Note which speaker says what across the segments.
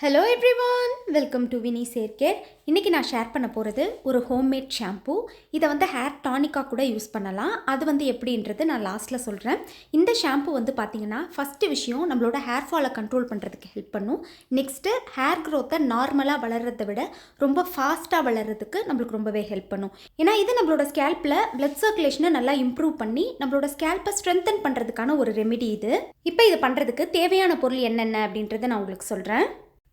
Speaker 1: Hello everyone, welcome to Vini hair care. இன்றைக்கி நான் share பண்ண போகிறது ஒரு ஹோம்மேட் ஷாம்பூ. இதை ஹேர் டானிக்காக கூட யூஸ் பண்ணலாம். அது எப்படின்றது நான் லாஸ்ட்டில் சொல்கிறேன். இந்த ஷாம்பூ பார்த்தீங்கன்னா ஃபஸ்ட்டு விஷயம் நம்மளோட ஹேர் ஃபாலை கண்ட்ரோல் பண்ணுறதுக்கு ஹெல்ப் பண்ணும். நெக்ஸ்ட்டு ஹேர் க்ரோத்தை நார்மலாக வளர்கிறத விட ரொம்ப ஃபாஸ்ட்டாக வளர்கிறதுக்கு நம்மளுக்கு ரொம்பவே ஹெல்ப் பண்ணும். ஏன்னா இது நம்மளோட ஸ்கேல்பில் பிளட் சர்க்குலேஷனை நல்லா இம்ப்ரூவ் பண்ணி நம்மளோட ஸ்கேல்பை ஸ்ட்ரென்தன் பண்ணுறதுக்கான ஒரு ரெமிடி இது. இப்போ இது பண்ணுறதுக்கு தேவையான பொருள் என்னென்ன அப்படின்றத நான் உங்களுக்கு சொல்கிறேன்.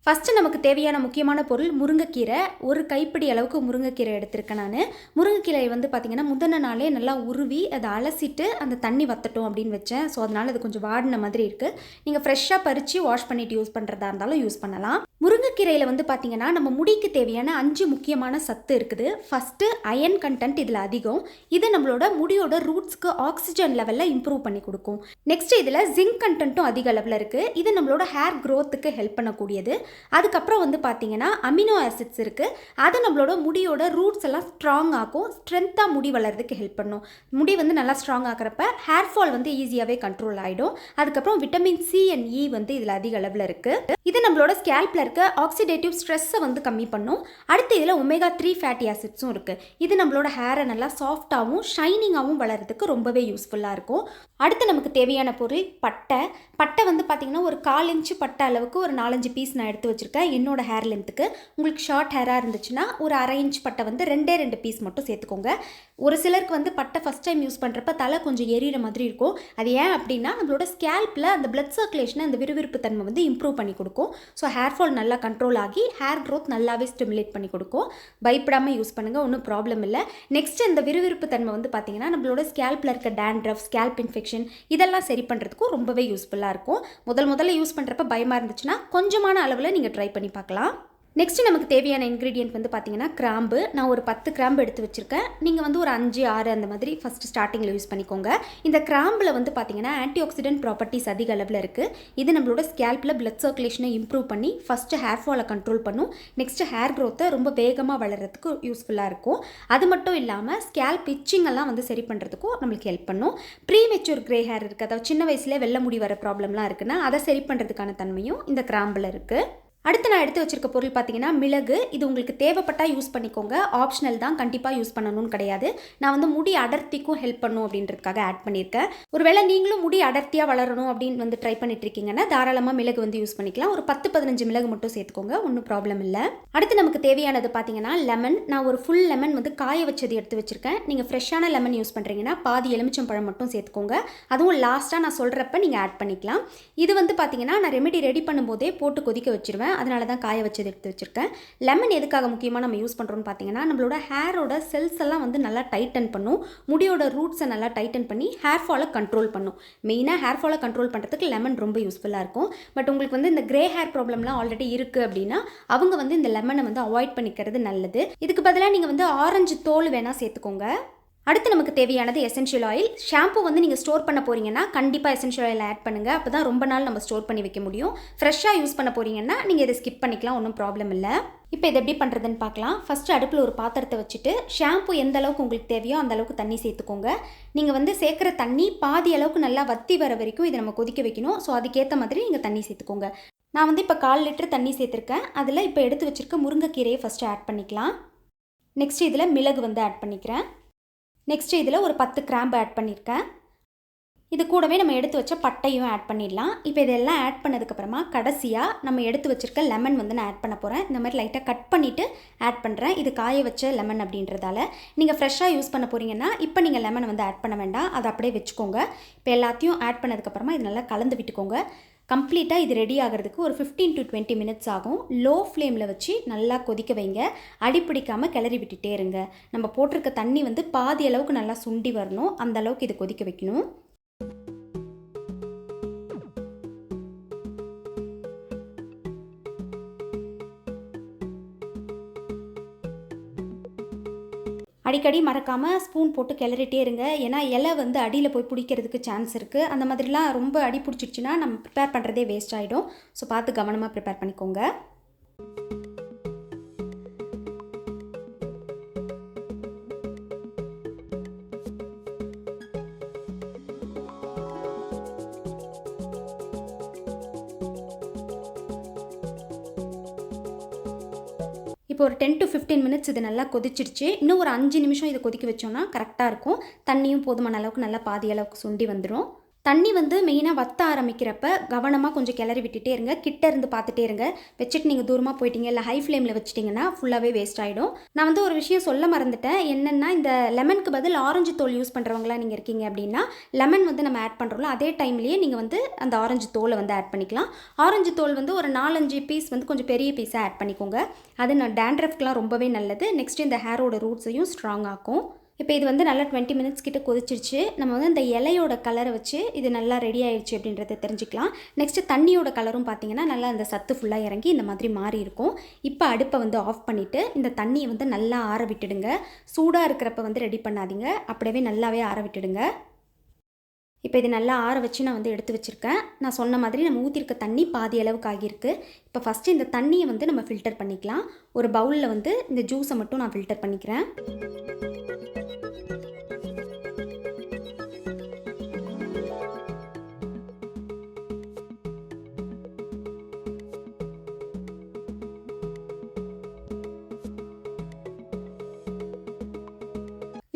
Speaker 1: ஃபஸ்ட்டு நமக்கு தேவையான முக்கியமான பொருள் முருங்கைக்கீரை. ஒரு கைப்பிடி அளவுக்கு முருங்கைக்கீரை எடுத்திருக்கேன் நான். முருங்கைக்கீரை பார்த்திங்கன்னா முந்தின நாளே நல்லா உருவி அதை அலசிட்டு அந்த தண்ணி வற்றட்டும் அப்படின்னு வச்சேன். ஸோ அதனால் அது கொஞ்சம் வாடின மாதிரி இருக்குது. நீங்கள் ஃப்ரெஷ்ஷாக பறித்து வாஷ் பண்ணிவிட்டு யூஸ் பண்ணுறதா இருந்தாலும் யூஸ் பண்ணலாம். முருங்கைக்கீரையில் பார்த்திங்கன்னா நம்ம முடிக்கு தேவையான 5 முக்கியமான சத்து இருக்குது. ஃபஸ்ட்டு அயன் கண்டென்ட் இதில் அதிகம். இது நம்மளோட முடியோட ரூட்ஸ்க்கு ஆக்சிஜன் லெவலில் இம்ப்ரூவ் பண்ணி கொடுக்கும். நெக்ஸ்ட் இதில் ஜிங்க் கண்டென்ட்டும் அதிக அளவில் இருக்குது. இது நம்மளோட ஹேர் க்ரோத்துக்கு ஹெல்ப் பண்ணக்கூடியது. அதுக்கப்புறம் பார்த்தீங்கன்னா அமினோ ஆசிட்ஸ் இருக்குது. அது நம்மளோட முடியோட ரூட்ஸ் எல்லாம் ஸ்ட்ராங் ஆகும். ஸ்ட்ரென்த்தாக முடி வளர்றதுக்கு ஹெல்ப் பண்ணும். முடி நல்லா ஸ்ட்ராங் ஆகிறப்ப ஹேர் ஃபால் ஈஸியாகவே கண்ட்ரோல் ஆகிடும். அதுக்கப்புறம் விட்டமின் சி அண்ட் இ இதில் அதிக அளவில் இருக்குது. இது நம்மளோட ஸ்கேல்பில் இருக்க ஆக்சிடேட்டிவ் ஸ்ட்ரெஸ்ஸை கம்மி பண்ணும். அடுத்து இதில் ஒமேகா 3 ஃபேட்டி ஆசிட்ஸும் இருக்குது. இது நம்மளோட ஹேரை நல்லா சாஃப்டாகவும் ஷைனிங்காகவும் வளர்கிறதுக்கு ரொம்பவே யூஸ்ஃபுல்லாக இருக்கும். அடுத்து நமக்கு தேவையான பொருள் பட்டை. பட்டை பார்த்தீங்கன்னா ஒரு 1/4 இன்ச்சு பட்டை அளவுக்கு ஒரு 4-5 பீஸ் நான் எடுத்து வச்சுருக்கேன் என்னோட ஹேர் லென்த்துக்கு. உங்களுக்கு ஷார்ட் ஹேராக இருந்துச்சுன்னா ஒரு 1/2 இன்ச் பட்டை 2 பீஸ் மட்டும் சேர்த்துக்கோங்க. ஒரு சிலருக்கு பட்டை ஃபஸ்ட் டைம் யூஸ் பண்ணுறப்ப தலை கொஞ்சம் எரியிற மாதிரி இருக்கும். அது ஏன் அப்படின்னா நம்மளோட ஸ்கேல்பில் அந்த பிளட் சர்க்குலேஷனை அந்த விறுவிறுப்பு தன்மை இம்ப்ரூவ் பண்ணி கொடுக்கும். ஸோ ஹேர் ஃபால் நல்லா கண்ட்ரோல் ஆகி ஹேர் க்ரோத் நல்லாவே ஸ்டிமுலேட் பண்ணி கொடுக்கும். பயப்படாமல் யூஸ் பண்ணுங்கள், ஒன்றும் ப்ராப்ளம் இல்லை. நெக்ஸ்ட் இந்த விறுவிறுப்பு தன்மை பார்த்தீங்கன்னா நம்மளோட ஸ்கேல்பில் இருக்க டேண்ட்ரஃப், ஸ்கேல்ப் இன்ஃபெக்ஷன் இதெல்லாம் சரி பண்ணுறதுக்கும் ரொம்பவே யூஸ்ஃபுல்லாக இருக்கும். முதல்ல யூஸ் பண்ணுறப்ப பயமாக இருந்துச்சுன்னா கொஞ்சமான அளவில் நீங்கள் ட்ரை பண்ணி பார்க்கலாம். நெக்ஸ்ட் நமக்கு தேவையான இன்க்ரீடியன்ட் பார்த்தீங்கன்னா கிராம்பு. நான் ஒரு 10 கிராம்பு எடுத்து வச்சுருக்கேன். நீங்கள் ஒரு 5-6 அந்த மாதிரி ஃபஸ்ட்டு ஸ்டார்டிங்கில் யூஸ் பண்ணிக்கோங்க. இந்த கிராம்பில் பார்த்தீங்கன்னா ஆன்டி ஆக்சிடென்ட் ப்ராப்பர்ட்டிஸ் அதிக அளவில் இருக்குது. இது நம்மளோட ஸ்கேல்பில் பிளட் சர்க்குலேஷனை இம்ப்ரூவ் பண்ணி ஃபஸ்ட்டு ஹேர் ஃபாலை கண்ட்ரோல் பண்ணும். நெக்ஸ்ட்டு ஹேர் க்ரோத்தை ரொம்ப வேகமாக வளர்கிறதுக்கு யூஸ்ஃபுல்லாக இருக்கும். அது மட்டும் இல்லாமல் ஸ்கேல்ப் இச்சிங் எல்லாம் சரி பண்ணுறதுக்கும் நம்மளுக்கு ஹெல்ப் பண்ணும். ப்ரீ மெச்சூர் கிரே ஹேர் இருக்குது, அதாவது சின்ன வயசுலேயே வெள்ளை முடி வர ப்ராப்ளம்லாம் இருக்குன்னா அதை சரி பண்ணுறதுக்கான தன்மையும் இந்த கிராம்பில் இருக்குது. அடுத்து நான் எடுத்து வச்சிருக்க பொருள் பார்த்தீங்கன்னா மிளகு. இது உங்களுக்கு தேவைப்பட்டால் யூஸ் பண்ணிக்கோங்க, ஆப்ஷனல் தான், கண்டிப்பாக யூஸ் பண்ணணும்னு கிடையாது. நான் முடி அடர்த்திக்கும் ஹெல்ப் பண்ணும் அப்படின்றதுக்காக ஆட் பண்ணியிருக்கேன். ஒருவேளை நீங்களும் முடி அடர்த்தியாக வளரணும் அப்படின்னு ட்ரை பண்ணிட்டு இருக்கீங்கன்னா தாராளமாக மிளகு யூஸ் பண்ணிக்கலாம். ஒரு 10-15 மிளகு மட்டும் சேர்த்துக்கோங்க, ஒன்றும் ப்ராப்ளம் இல்லை. அடுத்து நமக்கு தேவையானது பார்த்தீங்கன்னா லெமன். நான் ஒரு ஃபுல் லெமன் காய வச்சது எடுத்து வச்சிருக்கேன். நீங்கள் ஃப்ரெஷ்ஷான லெமன் யூஸ் பண்ணுறீங்கன்னா பாதி எலுமிச்சம் பழம் மட்டும் சேர்த்துக்கோங்க. அதுவும் லாஸ்ட்டாக நான் சொல்கிறப்ப நீங்கள் ஆட் பண்ணிக்கலாம். இது பார்த்தீங்கன்னா நான் ரெமெடி ரெடி பண்ணும்போதே போட்டு கொதிக்க வச்சிருவேன். அதனால தான் காய வச்சது எடுத்து வச்சுருக்கேன். லெமன் எதுக்காக முக்கியமாக நம்ம யூஸ் பண்ணுறோம்னு பார்த்தீங்கன்னா நம்மளோட ஹேரோட செல்ஸ் எல்லாம் நல்லா டைட்டன் பண்ணும். முடியோட ரூட்ஸை நல்லா டைட்டன் பண்ணி ஹேர் ஃபாலை கண்ட்ரோல் பண்ணும். மெயினாக ஹேர் ஃபாலை கண்ட்ரோல் பண்ணுறதுக்கு லெமன் ரொம்ப யூஸ்ஃபுல்லாக இருக்கும். பட் உங்களுக்கு இந்த கிரே ஹேர் ப்ராப்ளம்லாம் ஆல்ரெடி இருக்குது அப்படின்னா அவங்க இந்த லெமனை அவாய்ட் பண்ணிக்கிறது நல்லது. இதுக்கு பதிலாக நீங்கள் ஆரஞ்சு தோல் வேணால் சேர்த்துக்கோங்க. அடுத்து நமக்கு தேவையானது எசென்ஷியல் ஆயில். ஷாம்பு நீங்கள் ஸ்டோர் பண்ண போகிறீங்கன்னா கண்டிப்பாக எசென்ஷியல் ஆயில் ஆட் பண்ணுங்கள். அப்போ தான் ரொம்ப நாள் நம்ம ஸ்டோர் பண்ணி வைக்க முடியும். ஃப்ரெஷ்ஷாக யூஸ் பண்ண போகிறீங்கன்னா நீங்கள் இதை ஸ்கிப் பண்ணிக்கலாம், ஒன்றும் ப்ராப்ளம் இல்லை. இப்போ இதை எப்படி பண்ணுறதுன்னு பார்க்கலாம். ஃபஸ்ட்டு அடுப்பில் ஒரு பாத்திரத்தை வச்சுட்டு ஷாம்பு எந்த அளவுக்கு உங்களுக்கு தேவையோ அந்த அளவுக்கு தண்ணி சேர்த்துக்கோங்க. நீங்கள் சேர்க்குற தண்ணி பாதி அளவுக்கு நல்லா வற்றி வர வரைக்கும் இதை நம்ம கொதிக்க வைக்கணும். ஸோ அதுக்கேற்ற மாதிரி நீங்கள் தண்ணி சேர்த்துக்கோங்க. நான் இப்போ 1/4 லிட்டர் தண்ணி சேர்த்துருக்கேன். அதில் இப்போ எடுத்து வச்சுருக்க முருங்கைக்கீரையை ஃபஸ்ட்டு ஆட் பண்ணிக்கலாம். நெக்ஸ்ட் இதில் மிளகு ஆட் பண்ணிக்கிறேன். நெக்ஸ்ட் இதில் ஒரு 10 கிராம்பு ஆட் பண்ணியிருக்கேன். இது கூடவே நம்ம எடுத்து வச்ச பட்டையும் ஆட் பண்ணிடலாம். இப்போ இதெல்லாம் ஆட் பண்ணதுக்கப்புறமா கடைசியாக நம்ம எடுத்து வச்சுருக்க லெமன் நான் ஆட் பண்ண போகிறேன். இந்த மாதிரி லைட்டாக கட் பண்ணிவிட்டு ஆட் பண்ணுறேன். இது காய வச்ச லெமன் அப்படின்றதால நீங்கள் ஃப்ரெஷ்ஷாக யூஸ் பண்ண போகிறீங்கன்னா இப்போ நீங்கள் லெமனை ஆட் பண்ண வேண்டாம், அதை அப்படியே வச்சுக்கோங்க. இப்போ எல்லாத்தையும் ஆட் பண்ணதுக்கப்புறமா இது நல்லா கலந்து விட்டுக்கோங்க. கம்ப்ளீட்டாக இது ரெடி ஆகிறதுக்கு ஒரு 15 to 20 மினிட்ஸ் ஆகும். லோ ஃப்ளேமில் வச்சு நல்லா கொதிக்க வைங்க. அடிப்பிடிக்காமல் கிளறி விட்டுட்டே இருங்க. நம்ம போட்டிருக்க தண்ணி பாதி அளவுக்கு நல்லா சுண்டி வரணும், அந்த அளவுக்கு இது கொதிக்க வைக்கணும். அடிக்கடி மறக்காமல் ஸ்பூன் போட்டு கிளறிட்டே இருங்க. ஏன்னா இலை அடியில் போய் பிடிக்கிறதுக்கு சான்ஸ் இருக்குது. அந்த மாதிரிலாம் ரொம்ப அடி பிடிச்சிடுச்சுன்னா நம்ம ப்ரிப்பேர் பண்ணுறதே வேஸ்ட் ஆகிடும். ஸோ பார்த்து கவனமாக ப்ரிப்பேர் பண்ணிக்கோங்க. இப்போ ஒரு 10 to 15 மினிட்ஸ் இது நல்லா கொதிச்சிருச்சு. இன்னும் ஒரு 5 நிமிஷம் இதை கொதிக்க வச்சோன்னா கரெக்டாக இருக்கும். தண்ணியும் போதுமான அளவுக்கு நல்லா பாதி அளவுக்கு சுண்டி வந்துடும். தண்ணி வந்து மெயினாக வத்த ஆரம்பிக்கிறப்ப கவனமாக கொஞ்சம் கிளறி விட்டுட்டே இருங்க. கிட்ட இருந்து பார்த்துட்டே இருங்க. வச்சுட்டு நீங்கள் தூரமாக போயிட்டீங்க இல்லை ஹை ஃப்ளேமில் வச்சிட்டிங்கன்னா ஃபுல்லாகவே வேஸ்ட் ஆகிடும். நான் வந்து ஒரு விஷயம் சொல்ல மறந்துட்டேன். என்னென்னா இந்த லெமனுக்கு பதில் ஆரஞ்சு தோல் யூஸ் பண்ணுறவங்களாம் நீங்கள் இருக்கீங்க அப்படின்னா லெமன் வந்து நம்ம ஆட் பண்ணுறோம்ல அதே டைம்லேயே நீங்கள் வந்து அந்த ஆரஞ்சு தோலை வந்து ஆட் பண்ணிக்கலாம். ஆரஞ்சு தோல் வந்து ஒரு 4-5 பீஸ் வந்து கொஞ்சம் பெரிய பீஸாக ஆட் பண்ணிக்கோங்க. அது நான் டேண்ட்ரஃப்க்குலாம் ரொம்பவே நல்லது. நெக்ஸ்ட் இந்த ஹேரோட ரூட்ஸையும் ஸ்ட்ராங் ஆக்கும். இப்போ இது வந்து நல்லா 20 மினிட்ஸ் கிட்ட கொதிச்சிருச்சு. நம்ம வந்து இந்த இலையோட கலரை வச்சு இது நல்லா ரெடி ஆயிடுச்சு அப்படின்றத தெரிஞ்சுக்கலாம். நெக்ஸ்ட்டு தண்ணியோட கலரும் பார்த்தீங்கன்னா நல்லா அந்த சத்து ஃபுல்லாக இறங்கி இந்த மாதிரி மாறி இருக்கும். இப்போ அடுப்பை வந்து ஆஃப் பண்ணிவிட்டு இந்த தண்ணியை வந்து நல்லா ஆற விட்டுடுங்க. சூடாக இருக்கிறப்ப வந்து ரெடி பண்ணாதீங்க. அப்படியே நல்லாவே ஆற விட்டுடுங்க. இப்போ இது நல்லா ஆற வச்சு நான் வந்து எடுத்து வச்சுருக்கேன். நான் சொன்ன மாதிரி நம்ம ஊற்றிருக்க தண்ணி பாதி அளவுக்கு ஆகியிருக்கு. இப்போ ஃபஸ்ட்டு இந்த தண்ணியை வந்து நம்ம ஃபில்டர் பண்ணிக்கலாம். ஒரு பவுலில் வந்து இந்த ஜூஸை மட்டும் நான் ஃபில்டர் பண்ணிக்கிறேன்.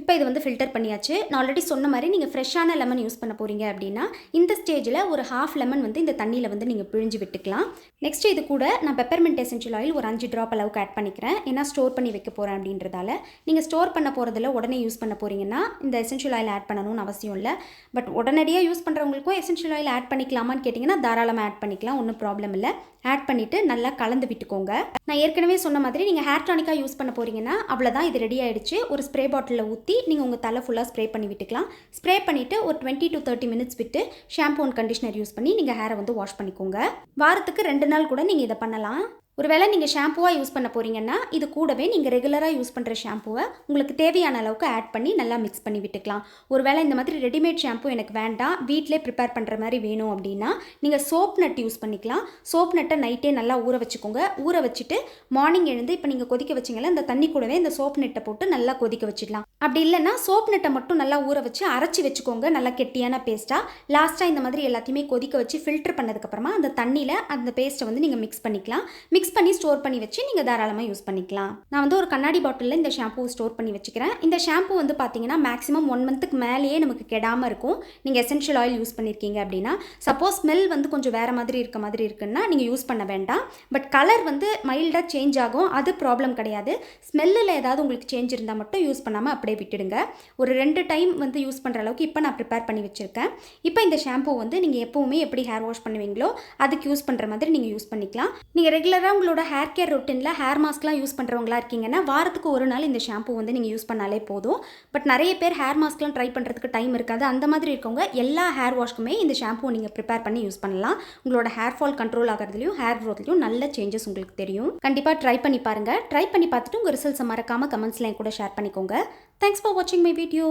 Speaker 1: இப்போ இது வந்து ஃபில்டர் பண்ணியாச்சு. நான் ஆல்ரெடி சொன்ன மாதிரி நீங்கள் ஃப்ரெஷ்ஷான லெமன் யூஸ் பண்ண போகிறீங்க அப்படின்னா இந்த ஸ்டேஜில் ஒரு ஹாஃப் லெமன் வந்து இந்த தண்ணியில் வந்து நீங்கள் பிழிஞ்சு விட்டுக்கலாம். நெக்ஸ்ட் இது கூட நான் பெப்பர்மெண்ட் எசென்ஷியல் ஆயில் ஒரு 5 ட்ராப் அளவுக்கு ஆட் பண்ணிக்கிறேன். ஏன்னா ஸ்டோர் பண்ணி வைக்க போகிறேன் அப்படின்றதால. நீங்கள் ஸ்டோர் பண்ண போகிறதில்ல உடனே யூஸ் பண்ண போகிறீங்கன்னா இந்த எசென்ஷியல் ஆயில் ஆட் பண்ணணும்னு அவசியம் இல்லை. பட் உடனடியாக யூஸ் பண்ணுறவங்களுக்கும் எசென்ஷியல் ஆயில் ஆட் பண்ணிக்கலாமான்னு கேட்டிங்கன்னா தாராளமாக ஆட் பண்ணிக்கலாம். ஒன்றும் ப்ராப்ளம் இல்லை. ஆட் பண்ணிவிட்டு நல்லா கலந்து விட்டுக்கோங்க. நான் ஏற்கனவே சொன்ன மாதிரி நீங்கள் ஹேர் டானிக்காக யூஸ் பண்ண போகிறீங்கன்னா அவ்வளோதான், இது ரெடி ஆகிடுச்சு. ஒரு ஸ்ப்ரே பாட்டிலில் ஊற்றி நீங்கள் உங்கள் தலை ஃபுல்லாக ஸ்ப்ரே பண்ணி விட்டுக்கலாம். ஸ்ப்ரே பண்ணிவிட்டு ஒரு 20 to 30 மினிட்ஸ் விட்டு ஷாம்பூ அண்ட் கண்டிஷனர் யூஸ் பண்ணி நீங்கள் ஹேரை வந்து வாஷ் பண்ணிக்கோங்க. வாரத்துக்கு 2 நாள் கூட நீங்கள் இதை பண்ணலாம். ஒருவேளை நீங்கள் ஷாம்புவாக யூஸ் பண்ண போகிறீங்கன்னா இது கூடவே நீங்கள் ரெகுலராக யூஸ் பண்ணுற ஷாம்புவை உங்களுக்கு தேவையான அளவுக்கு ஆட் பண்ணி நல்லா மிக்ஸ் பண்ணி விட்டுக்கலாம். ஒருவேளை இந்த மாதிரி ரெடிமேட் ஷாம்பு எனக்கு வேண்டாம், வீட்டிலே ப்ரிப்பேர் பண்ணுற மாதிரி வேணும் அப்படின்னா நீங்கள் சோப் நட் யூஸ் பண்ணிக்கலாம். சோப் நட்டை நைட்டே நல்லா ஊற வச்சுக்கோங்க. ஊற வச்சுட்டு மார்னிங் எழுந்து இப்போ நீங்கள் கொதிக்க வச்சிங்களா இந்த தண்ணி கூடவே இந்த சோப் நெட்டை போட்டு நல்லா கொதிக்க வச்சிடலாம். அப்படி இல்லைன்னா சோப் நெட்டை மட்டும் நல்லா ஊற வச்சு அரைச்சி வச்சுக்கோங்க, நல்லா கெட்டியான பேஸ்ட்டாக. லாஸ்ட்டாக இந்த மாதிரி எல்லாத்தையுமே கொதிக்க வச்சு ஃபில்டர் பண்ணதுக்கப்புறமா அந்த தண்ணியில் அந்த பேஸ்ட்டை வந்து நீங்கள் மிக்ஸ் பண்ணிக்கலாம். மிக்ஸ் பண்ணி ஸ்டோர் பண்ணி வச்சு நீங்கள் தாராளமாக யூஸ் பண்ணிக்கலாம். நான் வந்து ஒரு கண்ணாடி பாட்டிலில் இந்த ஷாம்பூ ஸ்டோர் பண்ணி வச்சுக்கிறேன். இந்த ஷாம்பூ வந்து பார்த்தீங்கன்னா மேக்ஸிமம் 1 மந்த்துக்கு மேலேயே நமக்கு கெடாமல் இருக்கும். நீங்கள் எசென்ஷியல் ஆயில் யூஸ் பண்ணியிருக்கீங்க அப்படின்னா சப்போஸ் ஸ்மெல் வந்து கொஞ்சம் வேறு மாதிரி இருக்குன்னா நீங்கள் யூஸ் பண்ண வேண்டாம். பட் கலர் வந்து மைல்டாக சேஞ்ச் ஆகும், அது ப்ராப்ளம் கிடையாது. ஸ்மெல்லில் ஏதாவது உங்களுக்கு சேஞ்ச் இருந்தால் மட்டும் யூஸ் பண்ணாமல் அப்படியே விட்டுடுங்க. ஒரு 2 டைம் வந்து யூஸ் பண்ணுற அளவுக்கு இப்போ நான் ப்ரிப்பேர் பண்ணி வச்சுருக்கேன். இப்போ இந்த ஷாம்பூ வந்து நீங்கள் எப்போவுமே எப்படி ஹேர் வாஷ் பண்ணுவீங்களோ அதுக்கு யூஸ் பண்ணுற மாதிரி நீங்கள் யூஸ் பண்ணிக்கலாம். நீங்கள் ரெகுலராக உங்களோட ஹேர் கேர் ரொட்டீனில் ஹேர் மாஸ்க்லாம் யூஸ் பண்ணுறவங்களா இருக்கீங்கன்னா வாரத்துக்கு ஒரு நாள் இந்த ஷாம்பூ வந்து நீங்கள் யூஸ் பண்ணாலே போதும். பட் நிறைய பேர் ஹேர் மாஸ்க்லாம் ட்ரை பண்ணுறதுக்கு டைம் இருக்காது. அந்த மாதிரி இருக்கவங்க எல்லா ஹேர் வாஷ்க்குமே இந்த ஷாம்பூ நீங்கள் ப்ரிப்பேர் பண்ணி யூஸ் பண்ணலாம். உங்களோட ஹேர் ஃபால் கண்ட்ரோல் ஆகிறதுலையும் ஹேர் க்ரோத்லையும் நல்ல சேஞ்சஸ் உங்களுக்கு தெரியும். கண்டிப்பாக ட்ரை பண்ணி பாருங்கள். ட்ரை பண்ணி பார்த்துட்டு உங்கள் ரிசல்ட்ஸை மறக்காமல் கமெண்ட்ஸில் என் கூட ஷேர் பண்ணிக்கோங்க. தேங்க்ஸ் ஃபார் வாட்சிங் மை வீடியோ.